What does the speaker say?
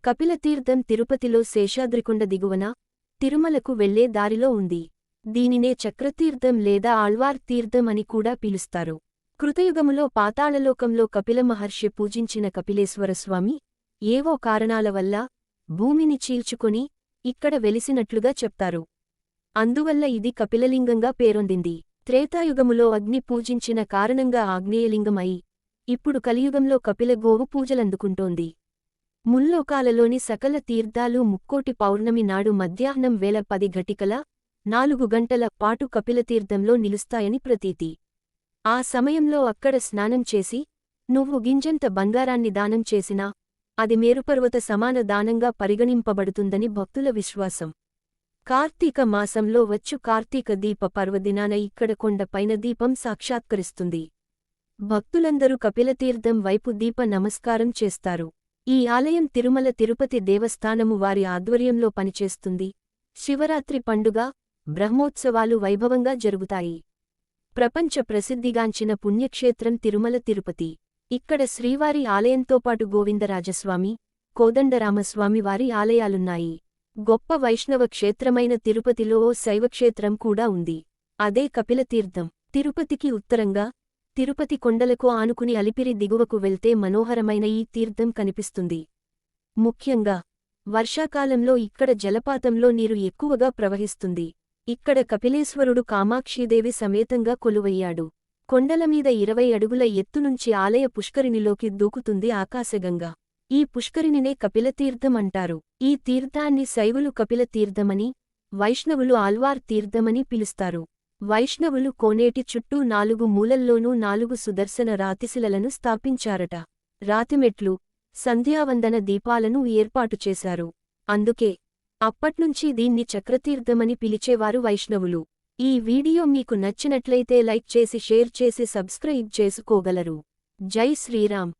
కపిలతీర్థం తిరుపతిలో శేషాద్రికొండ దిగువన తిరుమలకు వెళ్లే దారిలో ఉంది. దీనినే చక్రతీర్థం లేదా ఆళ్వార్ తీర్థం అని కూడా పిలుస్తారు. కృతయుగములో పాతాళలోకంలో కపిల మహర్షి పూజించిన కపిలేశ్వరస్వామి ఏవో కారణాల వల్ల భూమిని చీల్చుకొని ఇక్కడ వెలిసినట్లుగా చెప్తారు. అందువల్ల ఇది కపిలలింగంగా పేరొందింది. త్రేతాయుగములో అగ్ని పూజించిన కారణంగా ఆగ్నేయలింగం అయి ఇప్పుడు కలియుగంలో కపిల గోవు పూజలందుకుంటోంది. ముల్లోకాలలోని సకల తీర్థాలు ముక్కోటి పౌర్ణమి నాడు మధ్యాహ్నం వేళ 10 ఘటికల 4 గంటల పాటు కపిలతీర్థంలో నిలుస్తాయని ప్రతీతి. ఆ సమయంలో అక్కడ స్నానం చేసి నువ్వు గింజంత బంగారాన్ని దానం చేసినా అది మేరుపర్వత సమాన దానంగా పరిగణింపబడుతుందని భక్తుల విశ్వాసం. కార్తీక మాసంలో వచ్చు కార్తీక దీప పర్వదినాన ఇక్కడ కొండపైన దీపం సాక్షాత్కరిస్తుంది. భక్తులందరూ కపిలతీర్థం వైపు దీప నమస్కారం చేస్తారు. ఈ ఆలయం తిరుమల తిరుపతి దేవస్థానము వారి ఆధ్వర్యంలో పనిచేస్తుంది. శివరాత్రి పండుగ, బ్రహ్మోత్సవాలు వైభవంగా జరుగుతాయి. ప్రపంచ ప్రసిద్ధిగాంచిన పుణ్యక్షేత్రం తిరుమల తిరుపతి. ఇక్కడ శ్రీవారి ఆలయంతోపాటు గోవిందరాజస్వామి, కోదండరామస్వామి వారి ఆలయాలున్నాయి. గొప్ప వైష్ణవ క్షేత్రమైన తిరుపతిలో ఓ శైవక్షేత్రం కూడా ఉంది. అదే కపిలతీర్థం. తిరుపతికి ఉత్తరంగా తిరుపతి కొండలకు ఆనుకుని అలిపిరి దిగువకు వెళ్తే మనోహరమైన ఈ తీర్థం కనిపిస్తుంది. ముఖ్యంగా వర్షాకాలంలో ఇక్కడ జలపాతంలో నీరు ఎక్కువగా ప్రవహిస్తుంది. ఇక్కడ కపిలేశ్వరుడు కామాక్షీదేవి సమేతంగా కొలువయ్యాడు. కొండలమీద 20 అడుగుల ఎత్తునుంచి ఆలయ పుష్కరిణిలోకి దూకుతుంది ఆకాశగంగా. ఈ పుష్కరిణినే కపిలతీర్థం అంటారు. ఈ తీర్థాన్ని శైవులు కపిలతీర్థమని, వైష్ణవులు ఆళ్వార్ తీర్థమని పిలుస్తారు. వైష్ణవులు కోనేటి చుట్టూ 4 మూలల్లోనూ 4 సుదర్శన రాతిశిలలను స్థాపించారట. రాతిమెట్లు, సంధ్యావందన దీపాలను ఏర్పాటు చేశారు. అందుకే అప్పట్నుంచి దీన్ని చక్రతీర్థమని పిలిచేవారు వైష్ణవులు. ఈ వీడియో మీకు నచ్చినట్లయితే లైక్ చేసి షేర్ చేసి సబ్స్క్రైబ్ చేసుకోగలరు. జై శ్రీరామ్.